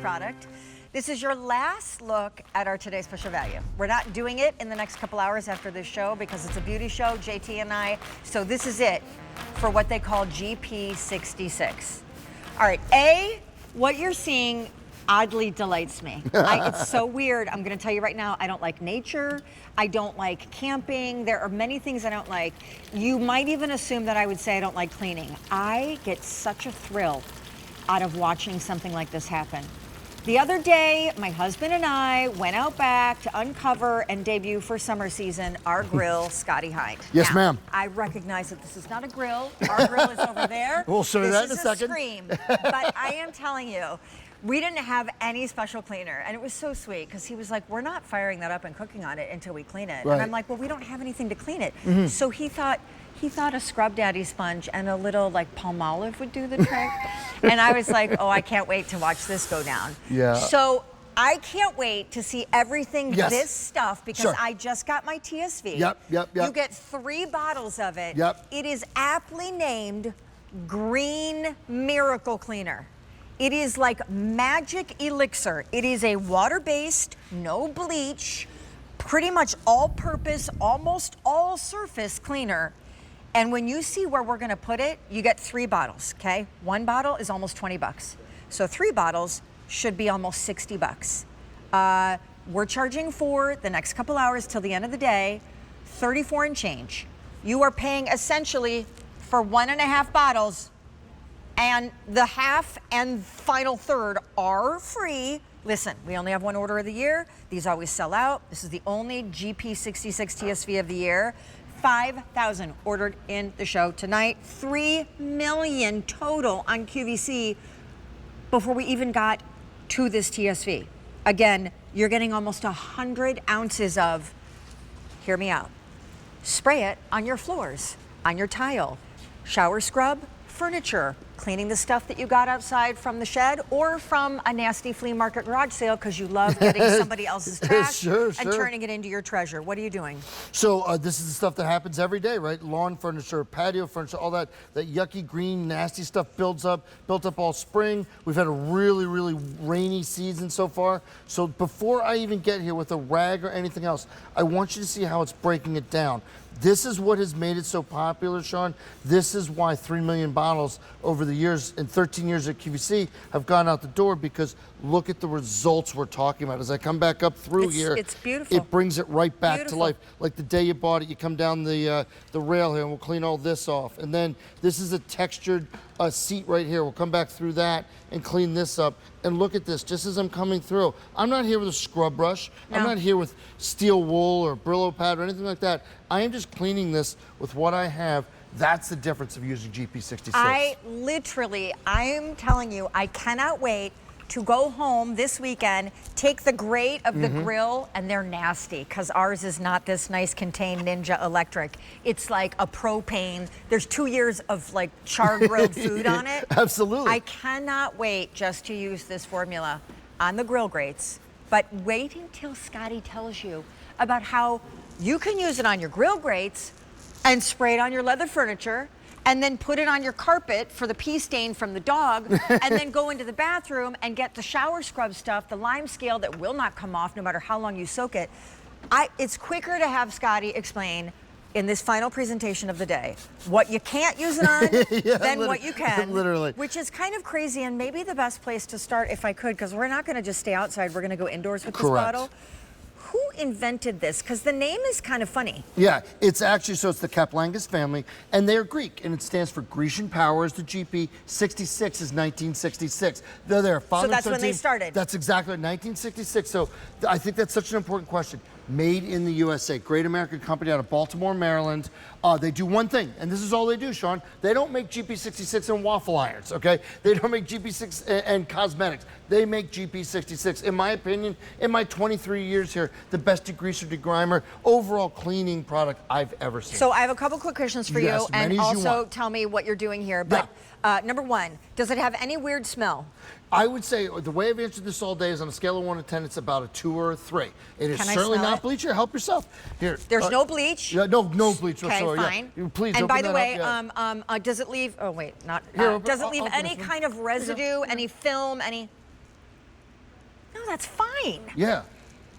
product. This is your last look at our Today Special Value. We're not doing it in the next couple hours after this show because it's a beauty show, JT and I. So this is it for what they call GP66. All right, what you're seeing oddly delights me. It's so weird. I'm going to tell you right now, I don't like nature. I don't like camping. There are many things I don't like. You might even assume that I would say I don't like cleaning. I get such a thrill out of watching something like this happen. The other day, my husband and I went out back to uncover and debut for summer season our grill, Scotty Hyde. Yes, ma'am. I recognize that this is not a grill. Our grill is over there. We'll show you that in a second. This is a scream. But I am telling you, we didn't have any special cleaner, and it was so sweet because he was like, we're not firing that up and cooking on it until we clean it. Right. And I'm like, well, we don't have anything to clean it. So he thought a Scrub Daddy sponge and a little like Palmolive would do the trick. And I was like, oh, I can't wait to watch this go down. Yeah. So I can't wait to see everything, this stuff, because Sure. I just got my TSV. Yep. You get 3 bottles of it. Yep. It is aptly named Green Miracle Cleaner. It is like magic elixir. It is a water-based, no bleach, pretty much all-purpose, almost all-surface cleaner. And when you see where we're gonna put it, you get 3 bottles, okay? 1 bottle is almost 20 bucks. So 3 bottles should be almost 60 bucks. We're charging for the next couple hours till the end of the day, 34 and change. You are paying essentially for 1.5 bottles, and the half and final third are free. Listen, we only have 1 order of the year. These always sell out. This is the only GP66 TSV of the year. 5,000 ordered in the show tonight. 3 million total on QVC before we even got to this TSV. Again, you're getting almost 100 ounces of, hear me out, spray it on your floors, on your tile, shower scrub, furniture, cleaning the stuff that you got outside from the shed or from a nasty flea market garage sale because you love getting somebody else's trash and turning it into your treasure. What are you doing? So this is the stuff that happens every day, right? Lawn furniture, patio furniture, all that yucky green, nasty stuff built up all spring. We've had a really, really rainy season so far. So before I even get here with a rag or anything else, I want you to see how it's breaking it down. This is what has made it so popular, Sean. This is why 3 million bottles over the years, in 13 years at QVC, have gone out the door, because look at the results we're talking about. As I come back up through here, it's beautiful. It brings it right back to life. Like the day you bought it, you come down the rail here, and we'll clean all this off. And then this is a textured seat right here. We'll come back through that and clean this up. And look at this, just as I'm coming through. I'm not here with a scrub brush. No. I'm not here with steel wool or Brillo pad or anything like that. I am just cleaning this with what I have. That's the difference of using GP66. I'm telling you, I cannot wait to go home this weekend, take the grate of the grill, and they're nasty because ours is not this nice contained Ninja electric. It's like a propane. There's 2 years of like char grilled food on it. Absolutely. I cannot wait just to use this formula on the grill grates, but wait until Scotty tells you about how you can use it on your grill grates and spray it on your leather furniture, and then put it on your carpet for the pee stain from the dog, and then go into the bathroom and get the shower scrub stuff, the lime scale that will not come off no matter how long you soak it. It's quicker to have Scotty explain in this final presentation of the day what you can't use it on than what you can. Literally. Which is kind of crazy, and maybe the best place to start, if I could, because we're not going to just stay outside, we're going to go indoors with this bottle. Who invented this? Because the name is kind of funny. Yeah, it's actually, so it's the Kaplangas family, and they're Greek, and it stands for Grecian Powers. The GP66 is 1966. They're there. So that's when they started. That's exactly 1966. So I think that's such an important question. Made in the USA, great American company out of Baltimore, Maryland. They do one thing, and this is all they do, Sean. They don't make GP66 and waffle irons, okay? They don't make GP6 and cosmetics. They make GP66. In my opinion, in my 23 years here, the best degreaser, degrimer, overall cleaning product I've ever seen. So I have a couple quick questions for you, and also tell me what you're doing here. But number 1, does it have any weird smell? I would say the way I've answered this all day is on a scale of 1 to 10, it's about a 2 or a 3. It is certainly not bleach. Here, help yourself. Here. There's no bleach? Yeah, no bleach whatsoever. Okay, fine. Yeah. Please. And by the way, does it leave? Oh wait, not. Here, does it leave any kind of residue, any film, any? that's fine. Yeah.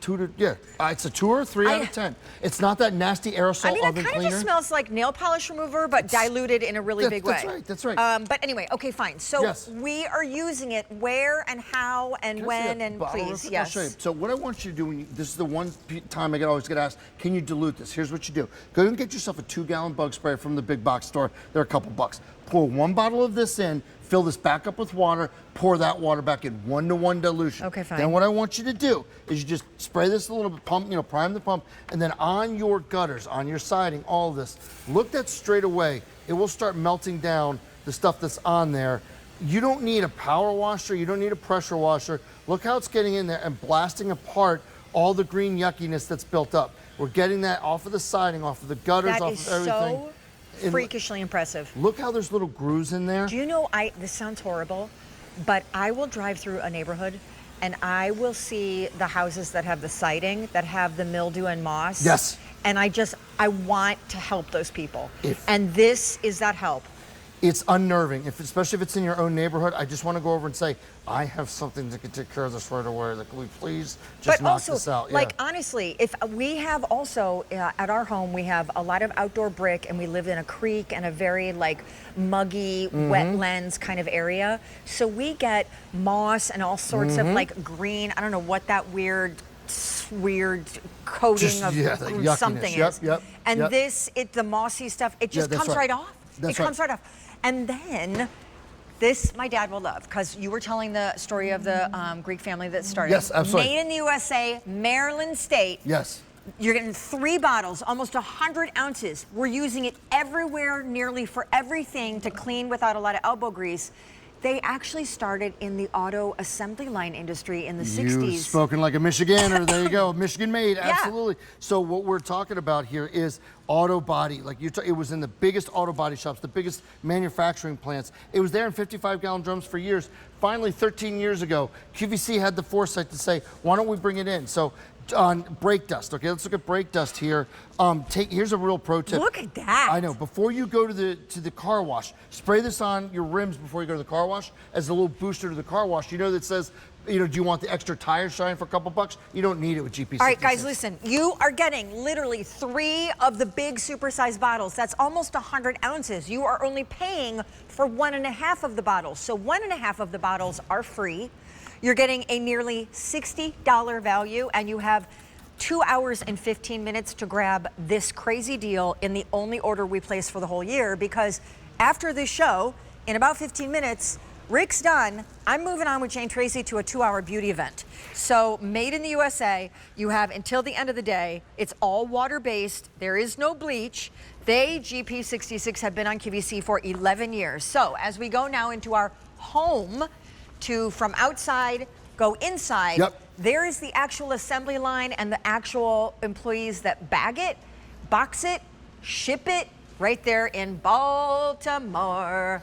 It's a 2 or 3 out of 10. It's not that nasty aerosol I mean, oven it kind cleaner. of just smells like nail polish remover, but diluted in a really big way. That's right. But anyway, okay, fine. So Yes. we are using it where and how and when and please, yes. I'll show you. So what I want you to do, this is the one time I always get asked, can you dilute this? Here's what you do. Go and get yourself a 2-gallon bug spray from the big box store. They're a couple bucks. Pour 1 bottle of this in, fill this back up with water, pour that water back in, 1-to-1 dilution. Okay, fine. Then what I want you to do is you just spray this a little bit, prime the pump, and then on your gutters, on your siding, all of this, look that straight away. It will start melting down the stuff that's on there. You don't need a power washer, you don't need a pressure washer. Look how it's getting in there and blasting apart all the green yuckiness that's built up. We're getting that off of the siding, off of the gutters, That off is of everything. so freakishly impressive. Look how there's little grooves in there. Do you know, this sounds horrible, but I will drive through a neighborhood and I will see the houses that have the siding, that have the mildew and moss. Yes. And I want to help those people. And this is that help. It's unnerving, especially if it's in your own neighborhood. I just want to go over and say, I have something that can take care of this right away. Like, can we please just knock this out? Like, honestly, if we have also, at our home, we have a lot of outdoor brick and we live in a creek and a very like muggy wetlands kind of area. So we get moss and all sorts of like green, I don't know what that weird coating of something is. And this, the mossy stuff, it just comes right off. It comes right off. And then this, my dad will love, because you were telling the story of the Greek family that started. Yes, absolutely. Made in the USA, Maryland State. Yes. You're getting 3 bottles, almost 100 ounces. We're using it everywhere, nearly for everything to clean without a lot of elbow grease. They actually started in the auto assembly line industry in the 60s. You've spoken like a Michiganer. There you go. Michigan made, absolutely. So what we're talking about here is auto body. Like it was in the biggest auto body shops, the biggest manufacturing plants. It was there in 55-gallon drums for years. Finally, 13 years ago, QVC had the foresight to say, why don't we bring it in? So on brake dust, okay, let's look at brake dust here. Here's a real pro tip. Look at that. I know, before you go to the car wash, spray this on your rims before you go to the car wash as a little booster to the car wash. You know that says, do you want the extra tire shine for a couple bucks? You don't need it with GP66. All right, guys, listen. You are getting literally 3 of the big supersized bottles. That's almost 100 ounces. You are only paying for 1.5 of the bottles. So 1.5 of the bottles are free. You're getting a nearly $60 value, and you have 2 hours and 15 minutes to grab this crazy deal in the only order we place for the whole year, because after this show, in about 15 minutes, Rick's done. I'm moving on with Jane Tracy to a 2-hour beauty event. So made in the USA, you have until the end of the day. It's all water-based. There is no bleach. They, GP66, have been on QVC for 11 years. So as we go now into our home, from outside, go inside, there is the actual assembly line and the actual employees that bag it, box it, ship it, right there in Baltimore.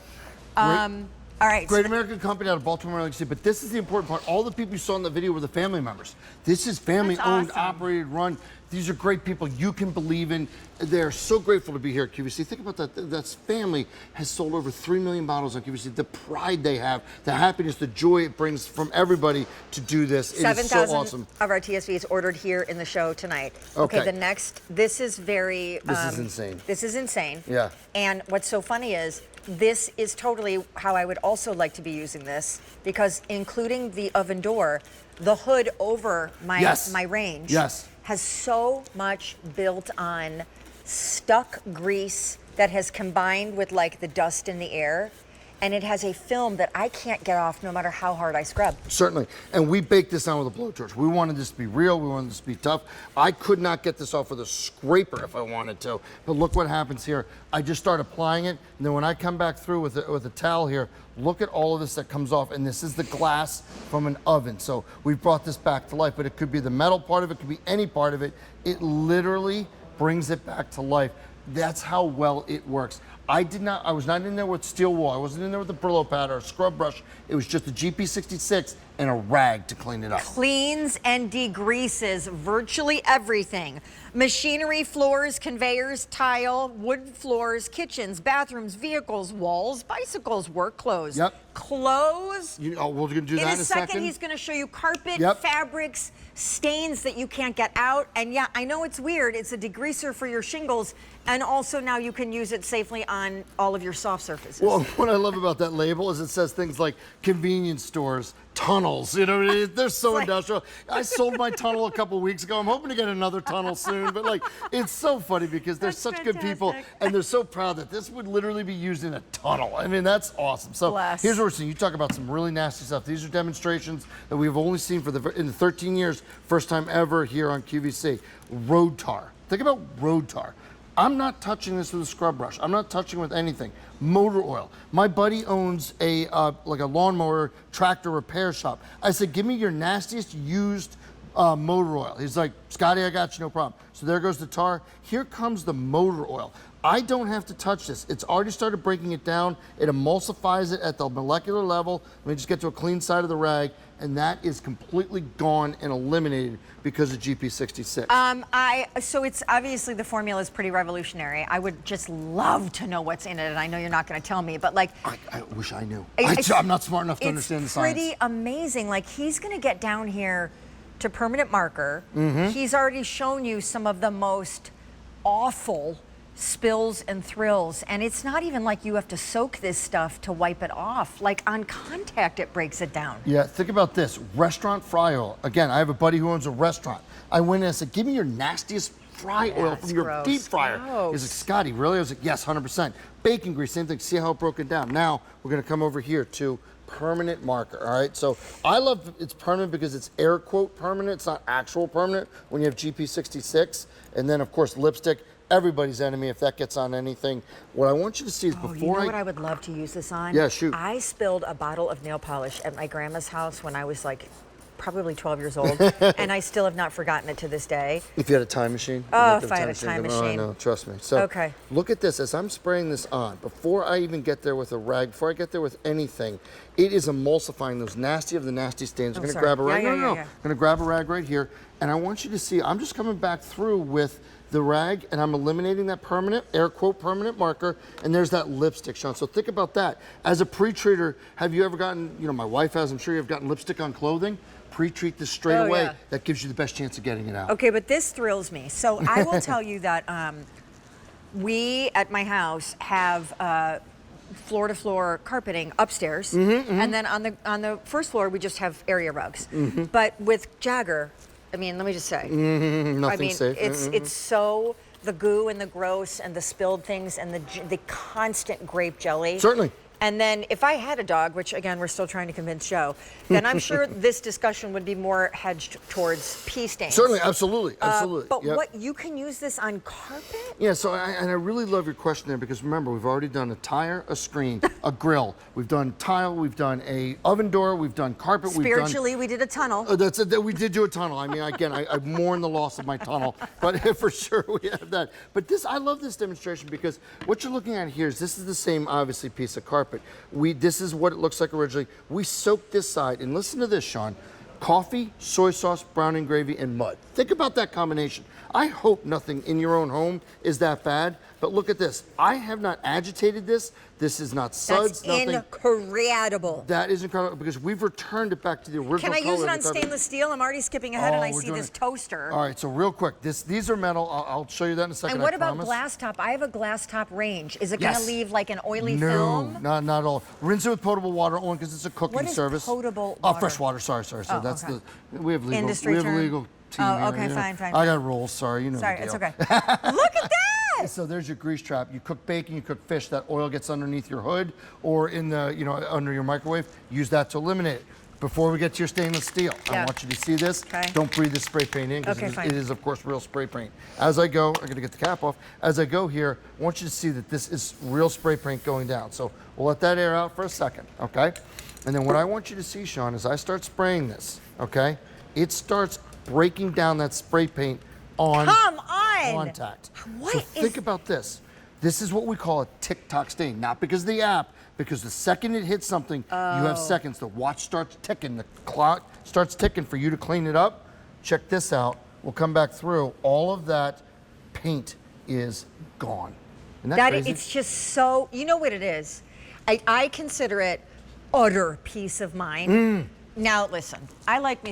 All right. Great American company out of Baltimore, Maryland City. But this is the important part. All the people you saw in the video were the family members. This is family-owned, operated, run. These are great people you can believe in. They're so grateful to be here at QVC. Think about that. That family has sold over 3 million bottles on QVC. The pride they have, the happiness, the joy it brings from everybody to do this. It is so awesome. 7,000 of our TSVs ordered here in the show tonight. Okay, the next, this is very... This is insane. This is insane. Yeah. And what's so funny is, this is totally how I would also like to be using this, because including the oven door, the hood over my range has so much built on stuck grease that has combined with like the dust in the air. And it has a film that I can't get off no matter how hard I scrub. Certainly. And we baked this on with a blowtorch. We wanted this to be real. We wanted this to be tough. I could not get this off with a scraper if I wanted to. But look what happens here. I just start applying it. And then when I come back through with a towel here, look at all of this that comes off. And this is the glass from an oven. So we've brought this back to life. But it could be the metal part of it. It could be any part of it. It literally brings it back to life. That's how well it works. I was not in there with steel wool. I wasn't in there with a Brillo pad or a scrub brush. It was just a GP66 and a rag to clean it up. Cleans and degreases virtually everything. Machinery, floors, conveyors, tile, wood floors, kitchens, bathrooms, vehicles, walls, bicycles, work clothes. Yep. Clothes. We're going to do that in a second. He's going to show you carpet, Yep. fabrics, stains that you can't get out. And yeah, I know it's weird. It's a degreaser for your shingles. And also now you can use it safely on all of your soft surfaces. Well, what I love about that label is it says things like convenience stores, tunnels, you know, they're so industrial. I sold my tunnel a couple weeks ago. I'm hoping to get another tunnel soon, but like, it's so funny because they're such good people and they're so proud that this would literally be used in a tunnel. I mean, that's awesome. So here's what we're seeing. You talk about some really nasty stuff. These are demonstrations that we've only seen in the 13 years, first time ever here on QVC. Road tar. Think about road tar. I'm not touching this with a scrub brush. I'm not touching with anything. Motor oil. My buddy owns a like a lawnmower tractor repair shop. I said, give me your nastiest used motor oil. He's like, Scotty, I got you, no problem. So there goes the tar. Here comes the motor oil. I don't have to touch this. It's already started breaking it down. It emulsifies it at the molecular level. Let me just get to a clean side of the rag, and that is completely gone and eliminated because of GP66. So it's obviously the formula is pretty revolutionary. I would just love to know what's in it, and I know you're not going to tell me, but like I wish I knew. I'm not smart enough to understand the science. It's pretty amazing. Like he's going to get down here to permanent marker. He's already shown you some of the most awful spills and thrills, and it's not even like you have to soak this stuff to wipe it off. Like on contact, it breaks it down. Yeah, think about this. Restaurant fry oil. Again, I have a buddy who owns a restaurant. I went in and said, give me your nastiest fry oil from your deep fryer. He's like, Scotty, really? I was like, yes, 100%. Bacon grease, same thing. See how it broke it down. Now, we're gonna come over here to permanent marker, all right? So I love it's permanent because it's air quote permanent. It's not actual permanent when you have GP66. And then, of course, lipstick. Everybody's enemy if that gets on anything. What I want you to see is before you know what I would love to use this on? Yeah, shoot. I spilled a bottle of nail polish at my grandma's house when I was like probably 12 years old, and I still have not forgotten it to this day. If you had a time machine? Oh, if I had a time machine. Oh, I know, trust me. So look at this. As I'm spraying this on, before I even get there with a rag, before I get there with anything, it is emulsifying those nasty of the nasty stains. I'm going to grab a rag. I'm going to grab a rag right here, and I want you to see, I'm just coming back through with the rag, and I'm eliminating that permanent, air quote, permanent marker, and there's that lipstick, Sean. So think about that. As a pre-treater, have you ever gotten, you know, my wife has, I'm sure you've gotten lipstick on clothing. Pre-treat this straight away. Yeah. That gives you the best chance of getting it out. Okay, but this thrills me. So I will tell you that we, at my house, have floor-to-floor carpeting upstairs, and then on the first floor, we just have area rugs. But with Jagger, I mean, let me just say, Nothing's safe. It's so the goo and the gross and the spilled things and the constant grape jelly. Certainly. And then if I had a dog, which again, we're still trying to convince Joe, then I'm sure this discussion would be more hedged towards pea stains. Certainly, absolutely, absolutely. But what, you can use this on carpet? Yeah, so I really love your question there because remember, we've already done a tire, a screen, a grill. We've done tile, we've done a oven door, we've done carpet. Spiritually, we did a tunnel. That's it, we did do a tunnel. I mean, again, I mourn the loss of my tunnel, but for sure we have that. But I love this demonstration because what you're looking at here is this is the same, obviously, piece of carpet. This is what it looks like originally. We soaked this side, and listen to this, Sean. Coffee, soy sauce, browning gravy, and mud. Think about that combination. I hope nothing in your own home is that bad, but look at this. I have not agitated this. This is not suds, nothing. That's incredible. That is incredible because we've returned it back to the original color. Can I use it on stainless steel? I'm already skipping ahead and I see this toaster. All right, so real quick, these are metal. I'll show you that in a second. And what about glass top? I have a glass top range. Is it going to leave like an oily film? No, not at all. Rinse it with potable water only because it's a cooking service. What is potable water? Fresh water, sorry. So that's we have legal. Industry we have term? legal team Oh, okay, here, fine. I got rules, sorry, you know Sorry, the deal. it's okay. Look at that! So there's your grease trap. You cook bacon, you cook fish, that oil gets underneath your hood or in the, under your microwave. Use that to eliminate it. Before we get to your stainless steel, I want you to see this. Don't breathe this spray paint in because it is, of course, real spray paint. As I go, I'm going to get the cap off. As I go here, I want you to see that this is real spray paint going down. So we'll let that air out for a second, okay? And then what I want you to see, Sean, is I start spraying this, okay? It starts breaking down that spray paint on contact. So think about this. This is what we call a tick-tock stain, not because of the app, because the second it hits something, you have seconds. The watch starts ticking, the clock starts ticking for you to clean it up. Check this out. We'll come back through. All of that paint is gone. Isn't that crazy? It's just so, you know what it is? I consider it utter peace of mind. Now listen, I like me